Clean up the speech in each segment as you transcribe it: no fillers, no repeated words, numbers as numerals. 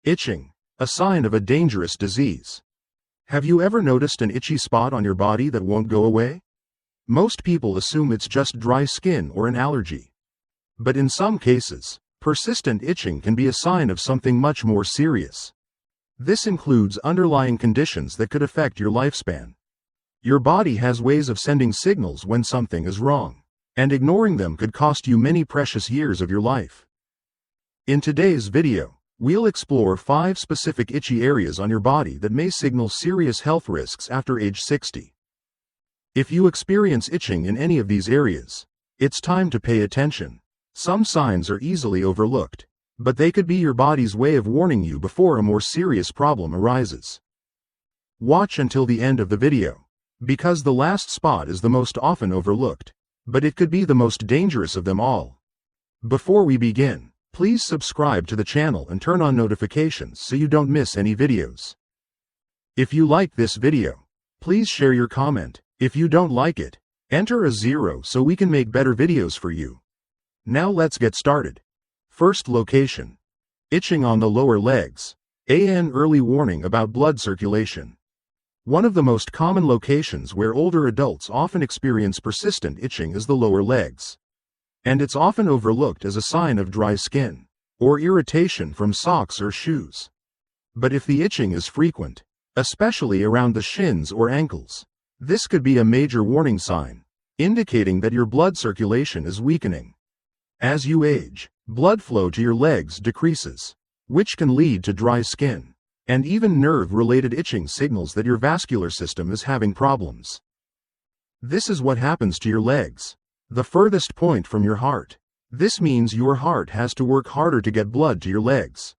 Itching, a sign of a dangerous disease. Have you ever noticed an itchy spot on your body that won't go away? Most people assume it's just dry skin or an allergy. But in some cases, persistent itching can be a sign of something much more serious. This includes underlying conditions that could affect your lifespan. Your body has ways of sending signals when something is wrong, and ignoring them could cost you many precious years of your life. In today's video, we'll explore 5 specific itchy areas on your body that may signal serious health risks after age 60. If you experience itching in any of these areas, it's time to pay attention. Some signs are easily overlooked, but they could be your body's way of warning you before a more serious problem arises. Watch until the end of the video, because the last spot is the most often overlooked, but it could be the most dangerous of them all. Before we begin, please subscribe to the channel and turn on notifications so you don't miss any videos. If you like this video, please share your comment. If you don't like it, enter a 0 so we can make better videos for you. Now let's get started. First location. Itching on the lower legs. An early warning about blood circulation. One of the most common locations where older adults often experience persistent itching is the lower legs. And it's often overlooked as a sign of dry skin, or irritation from socks or shoes. But if the itching is frequent, especially around the shins or ankles, this could be a major warning sign, indicating that your blood circulation is weakening. As you age, blood flow to your legs decreases, which can lead to dry skin, and even nerve-related itching signals that your vascular system is having problems. This is what happens to your legs, the furthest point from your heart. This means your heart has to work harder to get blood to your legs.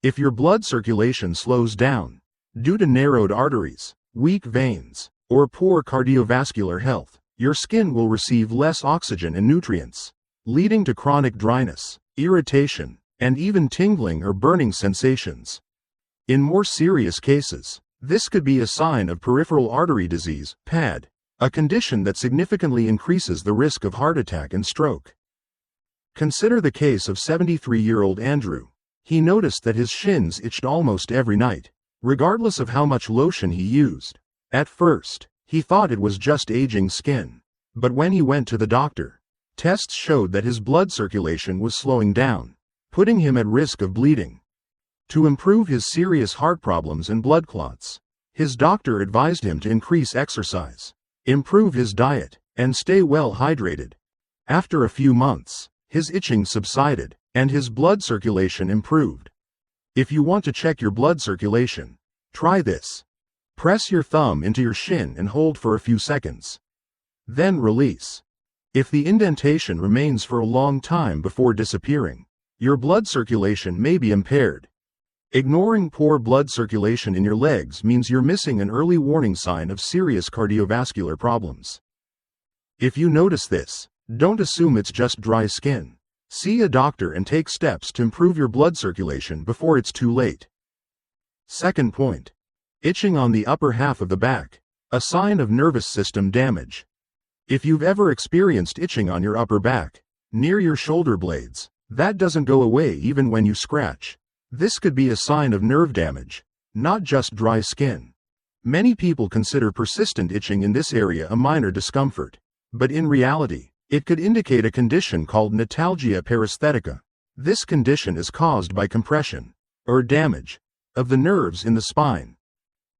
If your blood circulation slows down, due to narrowed arteries, weak veins, or poor cardiovascular health, your skin will receive less oxygen and nutrients, leading to chronic dryness, irritation, and even tingling or burning sensations. In more serious cases, this could be a sign of peripheral artery disease, PAD, a condition that significantly increases the risk of heart attack and stroke. Consider the case of 73-year-old Andrew. He noticed that his shins itched almost every night, regardless of how much lotion he used. At first, he thought it was just aging skin. But when he went to the doctor, tests showed that his blood circulation was slowing down, putting him at risk of bleeding. To improve his serious heart problems and blood clots, his doctor advised him to increase exercise, improve his diet, and stay well hydrated. After a few months, his itching subsided, and his blood circulation improved. If you want to check your blood circulation, try this. Press your thumb into your shin and hold for a few seconds. Then release. If the indentation remains for a long time before disappearing, your blood circulation may be impaired. Ignoring poor blood circulation in your legs means you're missing an early warning sign of serious cardiovascular problems. If you notice this, don't assume it's just dry skin. See a doctor and take steps to improve your blood circulation before it's too late. Second point. Itching on the upper half of the back, a sign of nervous system damage. If you've ever experienced itching on your upper back, near your shoulder blades, that doesn't go away even when you scratch. This could be a sign of nerve damage, not just dry skin. Many people consider persistent itching in this area a minor discomfort, but in reality, it could indicate a condition called notalgia paresthetica. This condition is caused by compression, or damage, of the nerves in the spine.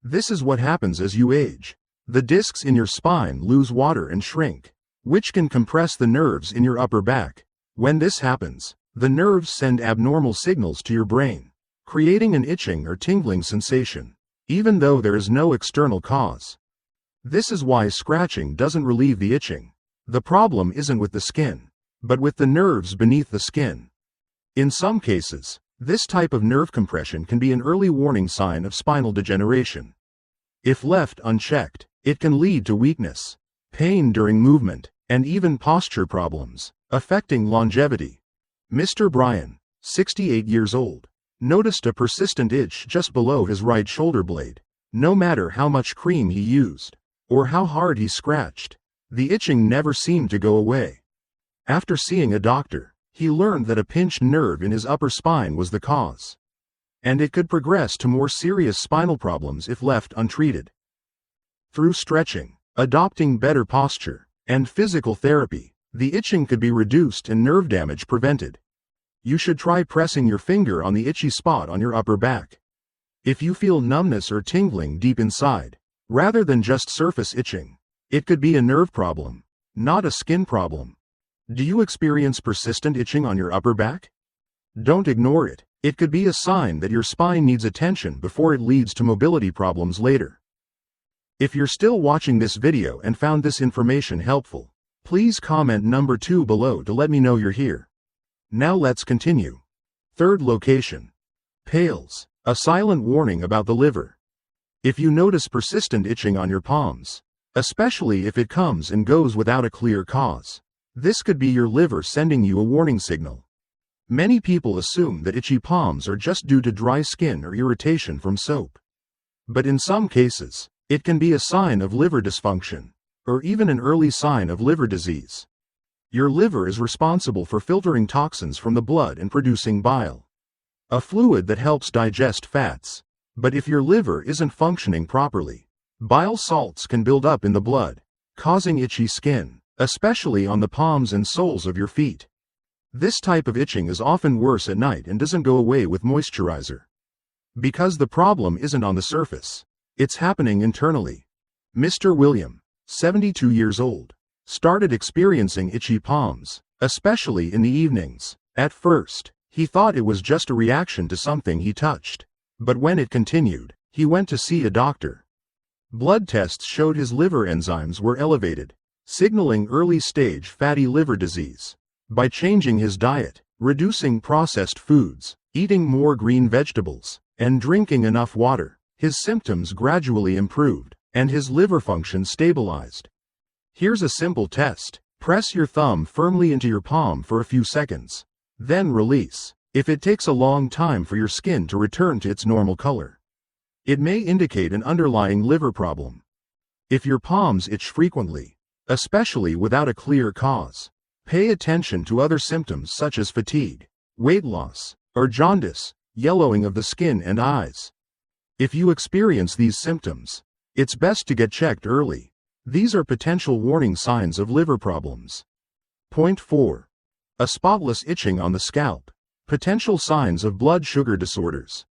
This is what happens as you age. The discs in your spine lose water and shrink, which can compress the nerves in your upper back. When this happens, the nerves send abnormal signals to your brain, creating an itching or tingling sensation, even though there is no external cause. This is why scratching doesn't relieve the itching. The problem isn't with the skin, but with the nerves beneath the skin. In some cases, this type of nerve compression can be an early warning sign of spinal degeneration. If left unchecked, it can lead to weakness, pain during movement, and even posture problems, affecting longevity. Mr. Brian, 68 years old, noticed a persistent itch just below his right shoulder blade. No matter how much cream he used, or how hard he scratched, the itching never seemed to go away. After seeing a doctor, he learned that a pinched nerve in his upper spine was the cause. and it could progress to more serious spinal problems if left untreated. Through stretching, adopting better posture, and physical therapy, the itching could be reduced and nerve damage prevented. You should try pressing your finger on the itchy spot on your upper back. If you feel numbness or tingling deep inside, rather than just surface itching, it could be a nerve problem, not a skin problem. Do you experience persistent itching on your upper back? Don't ignore it. It could be a sign that your spine needs attention before it leads to mobility problems later. If you're still watching this video and found this information helpful, please comment number 2 below to let me know you're here. Now let's continue. Third location. Pails, a silent warning about the liver. If you notice persistent itching on your palms, especially if it comes and goes without a clear cause, this could be your liver sending you a warning signal. Many people assume that itchy palms are just due to dry skin or irritation from soap. But in some cases, it can be a sign of liver dysfunction, or even an early sign of liver disease. Your liver is responsible for filtering toxins from the blood and producing bile, a fluid that helps digest fats. But if your liver isn't functioning properly, bile salts can build up in the blood, causing itchy skin, especially on the palms and soles of your feet. This type of itching is often worse at night and doesn't go away with moisturizer. Because the problem isn't on the surface, it's happening internally. Mr. William, 72 years old, started experiencing itchy palms, especially in the evenings. At first, he thought it was just a reaction to something he touched. But when it continued, he went to see a doctor. Blood tests showed his liver enzymes were elevated, signaling early-stage fatty liver disease. By changing his diet, reducing processed foods, eating more green vegetables, and drinking enough water, his symptoms gradually improved, and his liver function stabilized. Here's a simple test. Press your thumb firmly into your palm for a few seconds. Then release. If it takes a long time for your skin to return to its normal color, it may indicate an underlying liver problem. If your palms itch frequently, especially without a clear cause, pay attention to other symptoms such as fatigue, weight loss, or jaundice, yellowing of the skin and eyes. If you experience these symptoms, it's best to get checked early. These are potential warning signs of liver problems. Point 4. A spotless itching on the scalp. Potential signs of blood sugar disorders.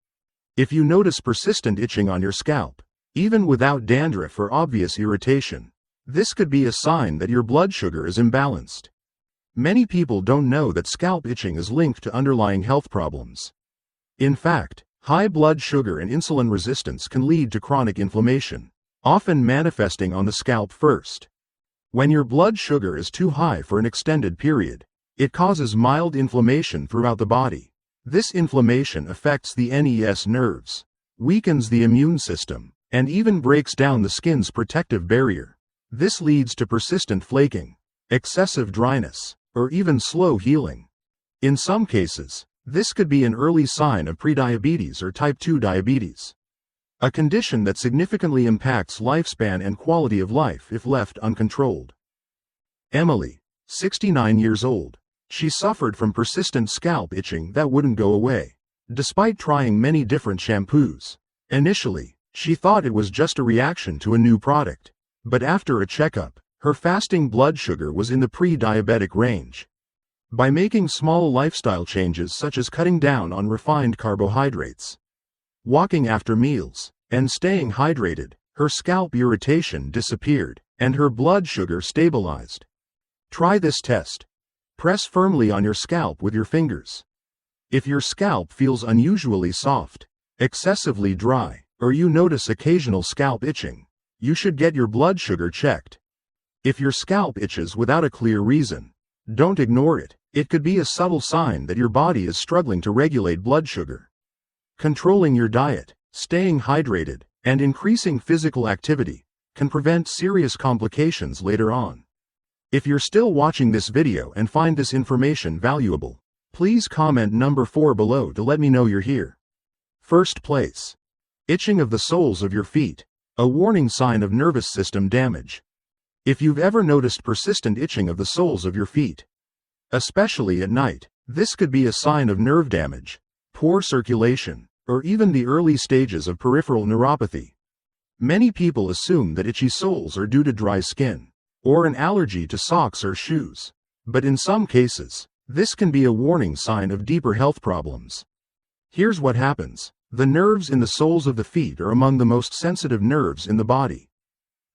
If you notice persistent itching on your scalp, even without dandruff or obvious irritation, this could be a sign that your blood sugar is imbalanced. Many people don't know that scalp itching is linked to underlying health problems. In fact, high blood sugar and insulin resistance can lead to chronic inflammation, often manifesting on the scalp first. When your blood sugar is too high for an extended period, it causes mild inflammation throughout the body. This inflammation affects the NES nerves, weakens the immune system, and even breaks down the skin's protective barrier. This leads to persistent flaking, excessive dryness, or even slow healing. In some cases, this could be an early sign of prediabetes or type 2 diabetes, a condition that significantly impacts lifespan and quality of life if left uncontrolled. Emily, 69 years old. She suffered from persistent scalp itching that wouldn't go away, despite trying many different shampoos. Initially, she thought it was just a reaction to a new product, but after a checkup, her fasting blood sugar was in the pre-diabetic range. By making small lifestyle changes such as cutting down on refined carbohydrates, walking after meals, and staying hydrated, her scalp irritation disappeared, and her blood sugar stabilized. Try this test. Press firmly on your scalp with your fingers. If your scalp feels unusually soft, excessively dry, or you notice occasional scalp itching, you should get your blood sugar checked. If your scalp itches without a clear reason, don't ignore it. It could be a subtle sign that your body is struggling to regulate blood sugar. Controlling your diet, staying hydrated, and increasing physical activity can prevent serious complications later on. If you're still watching this video and find this information valuable, please comment number 4 below to let me know you're here. First place. Itching of the soles of your feet, a warning sign of nervous system damage. If you've ever noticed persistent itching of the soles of your feet, especially at night, this could be a sign of nerve damage, poor circulation, or even the early stages of peripheral neuropathy. Many people assume that itchy soles are due to dry skin, or an allergy to socks or shoes. But in some cases, this can be a warning sign of deeper health problems. Here's what happens. The nerves in the soles of the feet are among the most sensitive nerves in the body.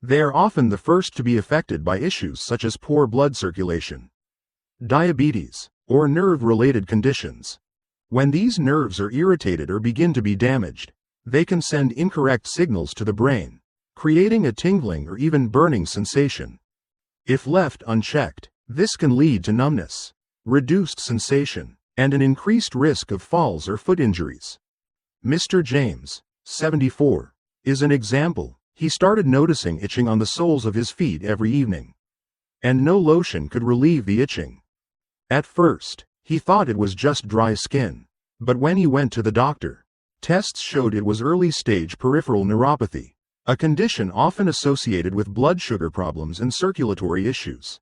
They are often the first to be affected by issues such as poor blood circulation, diabetes, or nerve-related conditions. When these nerves are irritated or begin to be damaged, they can send incorrect signals to the brain, creating a tingling or even burning sensation. If left unchecked, this can lead to numbness, reduced sensation, and an increased risk of falls or foot injuries. Mr. James, 74, is an example. He started noticing itching on the soles of his feet every evening, and no lotion could relieve the itching. At first, he thought it was just dry skin, but when he went to the doctor, tests showed it was early-stage peripheral neuropathy, a condition often associated with blood sugar problems and circulatory issues.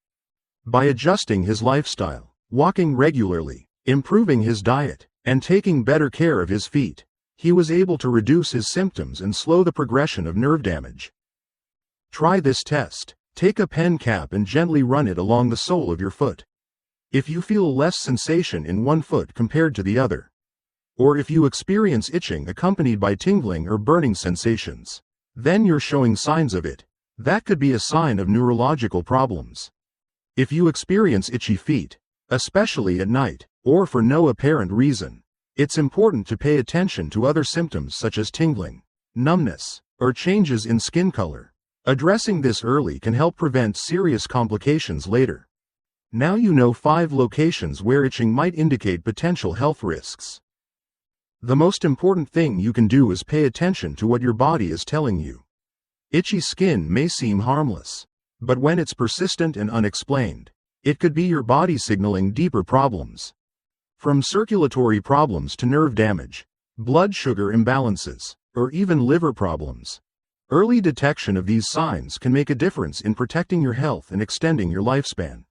By adjusting his lifestyle, walking regularly, improving his diet, and taking better care of his feet, he was able to reduce his symptoms and slow the progression of nerve damage. Try this test. Take a pen cap and gently run it along the sole of your foot. If you feel less sensation in one foot compared to the other, or if you experience itching accompanied by tingling or burning sensations, then you're showing signs of it. That could be a sign of neurological problems. If you experience itchy feet, especially at night, or for no apparent reason, it's important to pay attention to other symptoms such as tingling, numbness, or changes in skin color. Addressing this early can help prevent serious complications later. Now you know 5 locations where itching might indicate potential health risks. The most important thing you can do is pay attention to what your body is telling you. Itchy skin may seem harmless, but when it's persistent and unexplained, it could be your body signaling deeper problems. From circulatory problems to nerve damage, blood sugar imbalances, or even liver problems. Early detection of these signs can make a difference in protecting your health and extending your lifespan.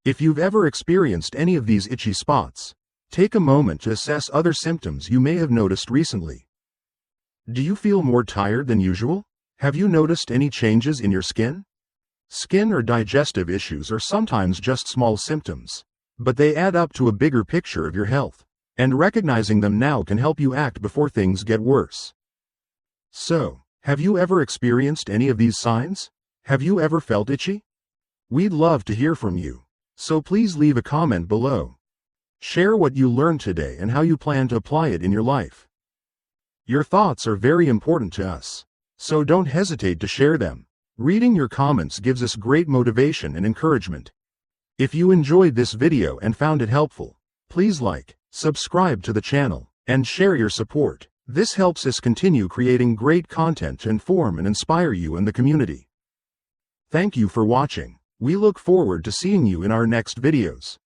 If you've ever experienced any of these itchy spots, take a moment to assess other symptoms you may have noticed recently. Do you feel more tired than usual? Have you noticed any changes in your skin? Skin or digestive issues are sometimes just small symptoms, but they add up to a bigger picture of your health, and recognizing them now can help you act before things get worse. So, have you ever experienced any of these signs? Have you ever felt itchy? We'd love to hear from you, so please leave a comment below. Share what you learned today and how you plan to apply it in your life. Your thoughts are very important to us, so don't hesitate to share them. Reading your comments gives us great motivation and encouragement. If you enjoyed this video and found it helpful, please like, subscribe to the channel, and share your support. This helps us continue creating great content to inform and inspire you and the community. Thank you for watching. We look forward to seeing you in our next videos.